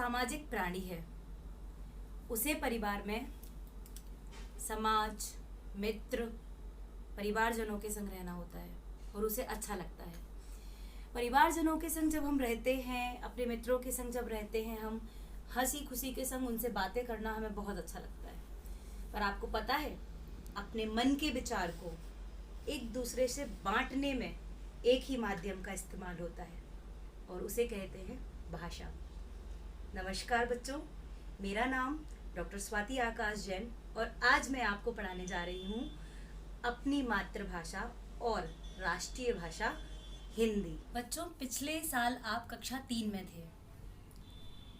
सामाजिक प्राणी है। उसे परिवार में समाज, मित्र, परिवारजनों के संग रहना होता है और उसे अच्छा लगता है। परिवारजनों के संग जब हम रहते हैं, अपने मित्रों के संग जब रहते हैं, हम हंसी खुशी के संग उनसे बातें करना हमें बहुत अच्छा लगता है। पर आपको पता है, अपने मन के विचार को एक दूसरे से बांटने में एक ही माध्यम का इस्तेमाल होता है और उसे कहते हैं भाषा। नमस्कार बच्चों, मेरा नाम डॉक्टर स्वाति आकाश जैन और आज मैं आपको पढ़ाने जा रही हूँ अपनी मातृभाषा और राष्ट्रीय भाषा हिंदी। बच्चों, पिछले साल आप कक्षा 3 में थे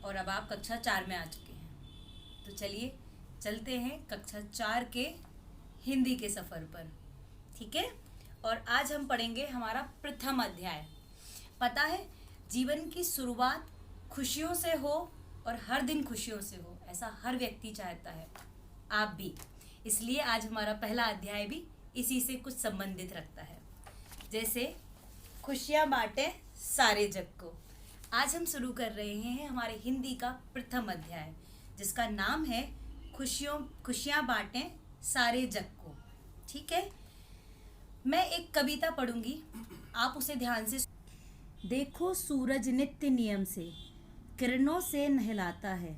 और अब आप कक्षा 4 में आ चुके हैं। तो चलिए चलते हैं कक्षा 4 के हिंदी के सफ़र पर, ठीक है। और आज हम पढ़ेंगे हमारा प्रथम अध्याय। पता है, जीवन की शुरुआत खुशियों से हो और हर दिन खुशियों से हो, ऐसा हर व्यक्ति चाहता है, आप भी। इसलिए आज हमारा पहला अध्याय भी इसी से कुछ संबंधित रखता है। जैसे खुशियाँ बांटें सारे जग को। आज हम शुरू कर रहे हैं हमारे हिंदी का प्रथम अध्याय, जिसका नाम है खुशियाँ बांटें सारे जग को, ठीक है। मैं एक कविता पढ़ूंगी, आप उसे ध्यान से। देखो सूरज नित्य नियम से किरणों से नहलाता है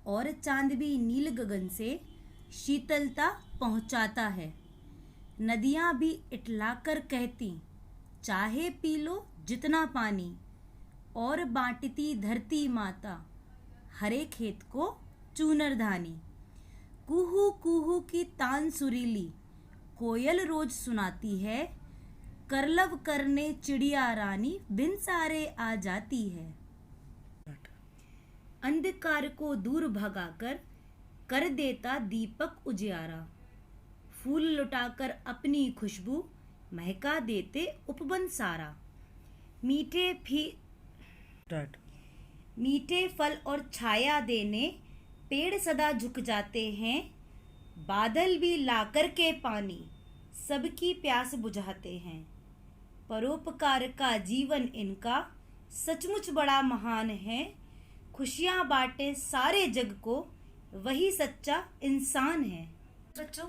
और चांद भी नील गगन से शीतलता पहुंचाता है। नदियां भी इटलाकर कहती, चाहे पी लो जितना पानी, और बांटती धरती माता हरे खेत को चूनर धानी। कुहू कुहू की तान सुरीली कोयल रोज सुनाती है, करलव करने चिड़िया रानी बिन सारे आ जाती है। अंधकार को दूर भगाकर कर देता दीपक उजियारा, फूल लुटाकर अपनी खुशबू महका देते उपवन सारा। मीठे फल और छाया देने पेड़ सदा झुक जाते हैं, बादल भी लाकर के पानी सबकी प्यास बुझाते हैं। परोपकार का जीवन इनका सचमुच बड़ा महान है, खुशियाँ बांटे सारे जग को वही सच्चा इंसान है। बच्चों,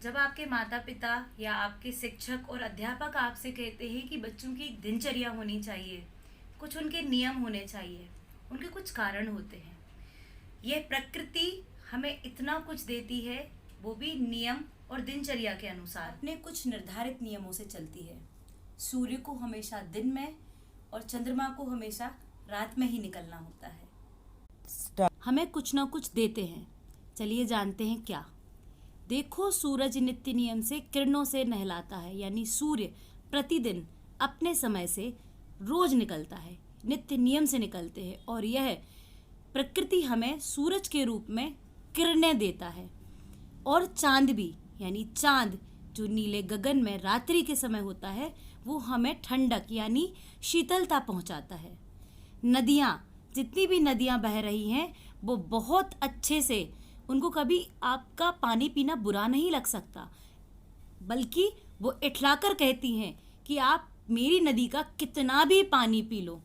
जब आपके माता पिता या आपके शिक्षक और अध्यापक आपसे कहते हैं कि बच्चों की एक दिनचर्या होनी चाहिए, कुछ उनके नियम होने चाहिए, उनके कुछ कारण होते हैं। यह प्रकृति हमें इतना कुछ देती है, वो भी नियम और दिनचर्या के अनुसार अपने कुछ निर्धारित नियमों से चलती है। सूर्य को हमेशा दिन में और चंद्रमा को हमेशा रात में ही निकलना होता है। हमें कुछ ना कुछ देते हैं, चलिए जानते हैं क्या। देखो सूरज नित्य नियम से किरणों से नहलाता है, यानी सूर्य प्रतिदिन अपने समय से रोज निकलता है, नित्य नियम से निकलते हैं और यह प्रकृति हमें सूरज के रूप में किरणें देता है। और चांद भी, यानी चांद जो नीले गगन में रात्रि के समय होता है, वो हमें ठंडक यानी शीतलता पहुंचाता है। नदियाँ, जितनी भी नदियाँ बह रही हैं, वो बहुत अच्छे से, उनको कभी आपका पानी पीना बुरा नहीं लग सकता, बल्कि वो इठलाकर कहती हैं कि आप मेरी नदी का कितना भी पानी पी लो,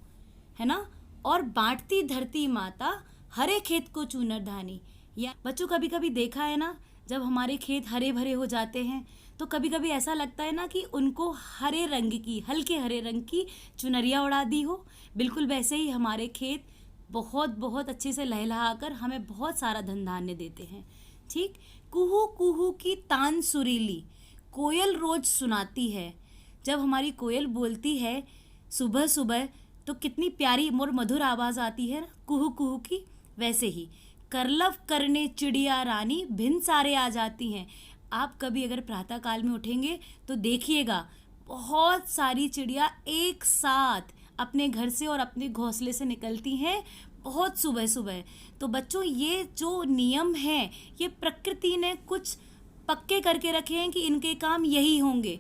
है ना। और बांटती धरती माता हरे खेत को चूनर धानी। या बच्चों, कभी कभी देखा है ना, जब हमारे खेत हरे भरे हो जाते हैं तो कभी कभी ऐसा लगता है ना कि उनको हरे रंग की, हल्के हरे रंग की चुनरिया उड़ा दी हो। बिल्कुल वैसे ही हमारे खेत बहुत बहुत अच्छे से लहलहाकर हमें बहुत सारा धन धान्य देते हैं, ठीक। कुहू कुहू की तान सुरीली कोयल रोज सुनाती है। जब हमारी कोयल बोलती है सुबह सुबह तो कितनी प्यारी और मधुर आवाज़ आती है ना, कुहू कुहू की। वैसे ही करलव करने चिड़िया रानी भिन सारे आ जाती हैं। आप कभी अगर प्रातः काल में उठेंगे तो देखिएगा, बहुत सारी चिड़िया एक साथ अपने घर से और अपने घोंसले से निकलती हैं बहुत सुबह सुबह। तो बच्चों, ये जो नियम हैं, ये प्रकृति ने कुछ पक्के करके रखे हैं कि इनके काम यही होंगे।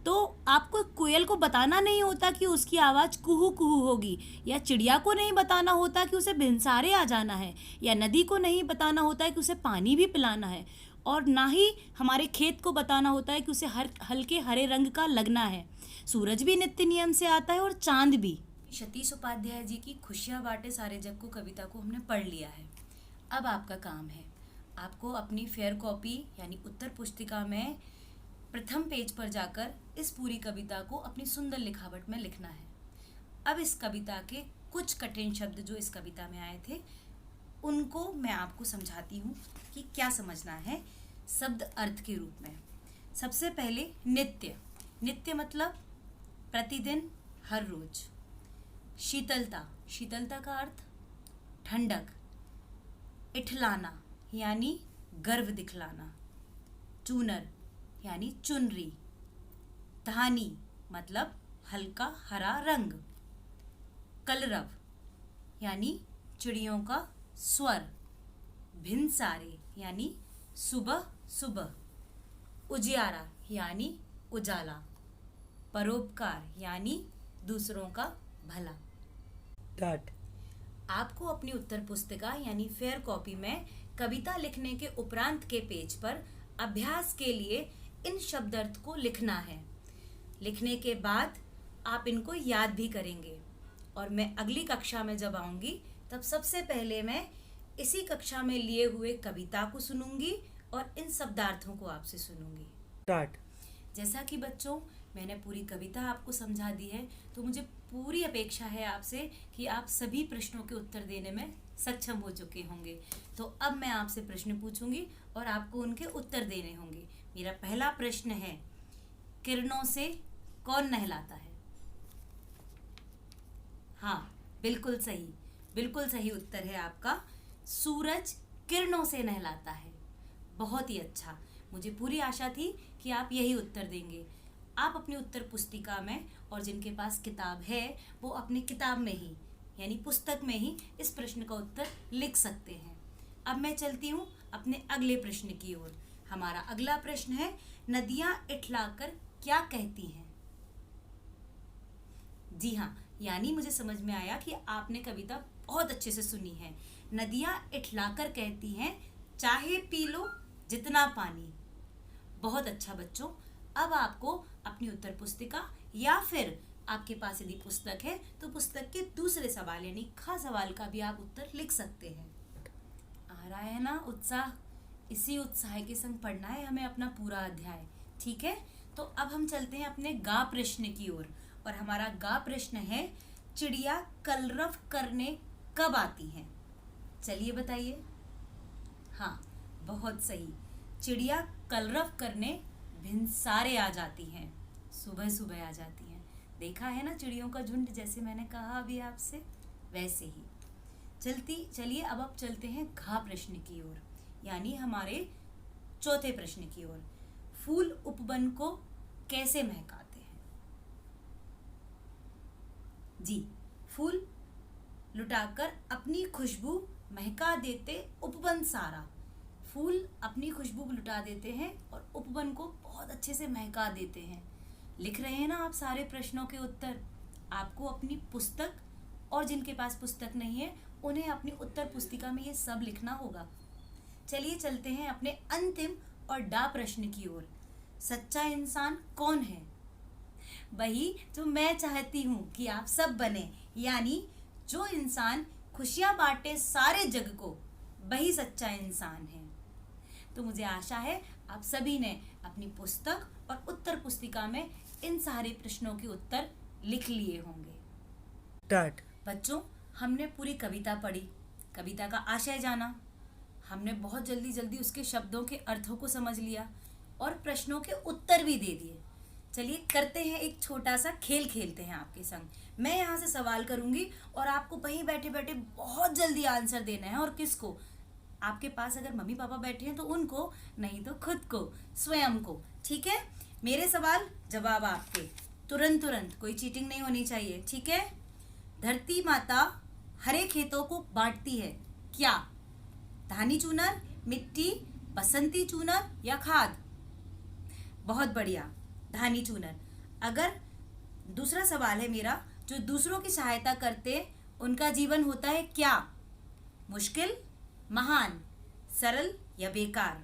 तो आपको कोयल को बताना नहीं होता कि उसकी आवाज़ कुहू कुहू होगी, या चिड़िया को नहीं बताना होता कि उसे भिनसारे आ जाना है, या नदी को नहीं बताना होता है कि उसे पानी भी पिलाना है, और ना ही हमारे खेत को बताना होता है कि उसे हल्के हरे रंग का लगना है। सूरज भी नित्य नियम से आता है और चांद भी, सतीश उपाध्याय जी की खुशियाँ बांटे सारे जग को कविता को हमने पढ़ लिया है। अब आपका काम है, आपको अपनी फेयर कॉपी यानी उत्तर पुस्तिका में प्रथम पेज पर जाकर इस पूरी कविता को अपनी सुंदर लिखावट में लिखना है। अब इस कविता के कुछ कठिन शब्द जो इस कविता में आए थे उनको मैं आपको समझाती हूँ कि क्या समझना है शब्द अर्थ के रूप में। सबसे पहले नित्य। नित्य मतलब प्रतिदिन, हर रोज। शीतलता। शीतलता का अर्थ ठंडक। इठलाना यानी गर्व दिखलाना। चूनर यानी चुनरी। धानी मतलब हल्का हरा रंग। कलरव यानी चिड़ियों का स्वर। भिनसारे यानी सुबह सुबह। उजियारा यानी उजाला। परोपकार यानी दूसरों का भला। डाट। आपको अपनी उत्तर पुस्तिका यानी फेयर कॉपी में कविता लिखने के उपरांत के पेज पर अभ्यास के लिए इन शब्दार्थ को लिखना है। लिखने के बाद आप इनको याद भी करेंगे और मैं अगली कक्षा में जब आऊंगी तब सबसे पहले मैं इसी कक्षा में लिए हुए कविता को सुनूंगी और इन शब्दार्थों को आपसे सुनूंगी। डाट। जैसा कि बच्चों मैंने पूरी कविता आपको समझा दी है तो मुझे पूरी अपेक्षा है आपसे कि आप सभी प्रश्नों के उत्तर देने में सक्षम हो चुके होंगे। तो अब मैं आपसे प्रश्न पूछूंगी और आपको उनके उत्तर देने होंगे। मेरा पहला प्रश्न है, किरणों से कौन नहलाता है? हाँ, बिल्कुल सही, बिल्कुल सही उत्तर है आपका। सूरज किरणों से नहलाता है। बहुत ही अच्छा, मुझे पूरी आशा थी कि आप यही उत्तर देंगे। आप अपनी उत्तर पुस्तिका में और जिनके पास किताब है वो अपनी किताब में ही यानी पुस्तक में ही इस प्रश्न का उत्तर लिख सकते हैं। अब मैं चलती हूँ अपने अगले प्रश्न की ओर। हमारा अगला प्रश्न है, नदियाँ इठलाकर क्या कहती हैं? जी हाँ, यानी मुझे समझ में आया कि आपने कविता बहुत अच्छे से सुनी है। नदियाँ इठलाकर कहती हैं, चाहे पी लो जितना पानी। बहुत अच्छा बच्चों, अब आपको अपनी उत्तर पुस्तिका या फिर आपके पास यदि पुस्तक है तो पुस्तक के दूसरे सवाल यानी ख सवाल का भी आप उत्तर लिख सकते हैं। आ रहा है ना उत्साह? इसी उत्साह के संग पढ़ना है हमें अपना पूरा अध्याय, ठीक है? तो अब हम चलते हैं अपने गा प्रश्न की ओर और हमारा गा प्रश्न है, चिड़िया कलरव करने कब आती हैं? चलिए बताइए। हाँ, बहुत सही, चिड़िया कलरव करने भिनसारे आ जाती हैं, सुबह सुबह आ जाती हैं। देखा है ना चिड़ियों का झुंड, जैसे मैंने कहा अभी आपसे वैसे ही। चलिए अब चलते हैं घा प्रश्न की ओर यानी हमारे चौथे प्रश्न की ओर। फूल उपवन को कैसे महकाते हैं? जी, फूल लुटाकर अपनी खुशबू महका देते उपवन सारा। फूल अपनी खुशबू लुटा देते हैं और उपवन को बहुत अच्छे से महका देते हैं। लिख रहे हैं ना आप सारे प्रश्नों के उत्तर? आपको अपनी पुस्तक और जिनके पास पुस्तक नहीं है उन्हें अपनी उत्तर पुस्तिका में ये सब लिखना होगा। चलिए चलते हैं अपने अंतिम और डा प्रश्न की ओर। सच्चा इंसान कौन है? वही जो मैं चाहती हूँ कि आप सब बने, यानी जो इंसान खुशियाँ बांटे सारे जग को, वही सच्चा इंसान है। तो मुझे आशा है आप सभी ने अपनी पुस्तक और उत्तर पुस्तिका में इन सारे प्रश्नों के उत्तर लिख लिए होंगे। डाट। बच्चों, हमने पूरी कविता पढ़ी, कविता का आशय जाना, हमने बहुत जल्दी जल्दी उसके शब्दों के अर्थों को समझ लिया और प्रश्नों के उत्तर भी दे दिए। चलिए करते हैं एक छोटा सा खेल, खेलते हैं आपके संग। मैं यहाँ से सवाल करूंगी और आपको वहीं बैठे बैठे बहुत जल्दी आंसर देना है। और किसको? आपके पास अगर मम्मी पापा बैठे हैं तो उनको, नहीं तो खुद को, स्वयं को, ठीक है? मेरे सवाल जवाब आपके, तुरंत तुरंत, कोई चीटिंग नहीं होनी चाहिए, ठीक है? धरती माता हरे खेतों को बांटती है, क्या? धानी चूनर, मिट्टी, बसंती चूनर या खाद? बहुत बढ़िया, धानी चूनर। अगर दूसरा सवाल है मेरा, जो दूसरों की सहायता करते उनका जीवन होता है क्या? मुश्किल, महान, सरल या बेकार?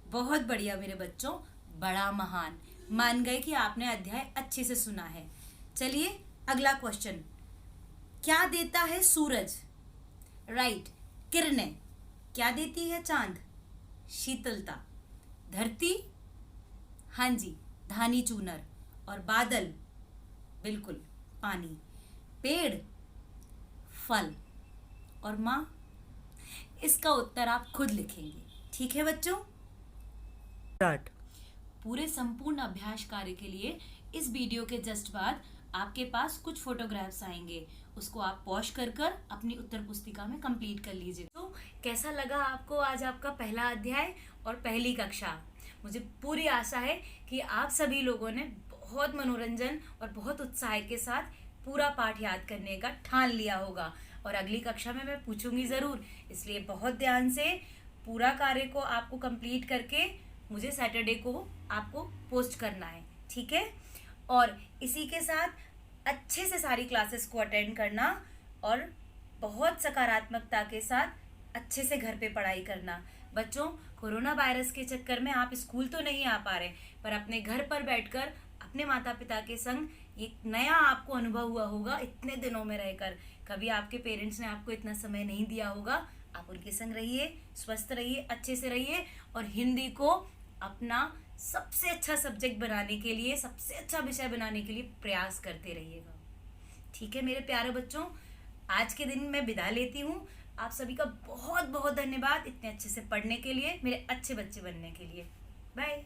बहुत बढ़िया मेरे बच्चों, बड़ा महान। मान गए कि आपने अध्याय अच्छे से सुना है। चलिए अगला क्वेश्चन, क्या देता है सूरज? राइट, किरणें। क्या देती है चांद? शीतलता। धरती? हाँ जी, धानी चूनर। और बादल? बिल्कुल, पानी। पेड़? फल। और माँ? इसका उत्तर आप खुद लिखेंगे, ठीक है बच्चों? Start. पूरे संपूर्ण अभ्यास कार्य के लिए इस वीडियो के जस्ट बाद आपके पास कुछ फोटोग्राफ्स आएंगे, उसको आप पॉज कर अपनी उत्तर पुस्तिका में कंप्लीट कर लीजिए। तो कैसा लगा आपको आज आपका पहला अध्याय और पहली कक्षा? मुझे पूरी आशा है कि आप सभी लोगों ने बहुत मनोरंजन और बहुत उत्साह के साथ पूरा पाठ याद करने का ठान लिया होगा, और अगली कक्षा में मैं पूछूंगी ज़रूर, इसलिए बहुत ध्यान से पूरा कार्य को आपको कंप्लीट करके मुझे सैटरडे को आपको पोस्ट करना है, ठीक है? और इसी के साथ अच्छे से सारी क्लासेस को अटेंड करना और बहुत सकारात्मकता के साथ अच्छे से घर पे पढ़ाई करना। बच्चों, कोरोना वायरस के चक्कर में आप स्कूल तो नहीं आ पा रहे, पर अपने घर पर बैठकर अपने माता पिता के संग ये नया आपको अनुभव हुआ होगा इतने दिनों में रहकर। कभी आपके पेरेंट्स ने आपको इतना समय नहीं दिया होगा। आप उनके संग रहिए, स्वस्थ रहिए, अच्छे से रहिए, और हिंदी को अपना सबसे अच्छा सब्जेक्ट बनाने के लिए, सबसे अच्छा विषय बनाने के लिए प्रयास करते रहिएगा, ठीक है मेरे प्यारे बच्चों? आज के दिन मैं विदा लेती हूँ। आप सभी का बहुत बहुत धन्यवाद इतने अच्छे से पढ़ने के लिए, मेरे अच्छे बच्चे बनने के लिए। बाय।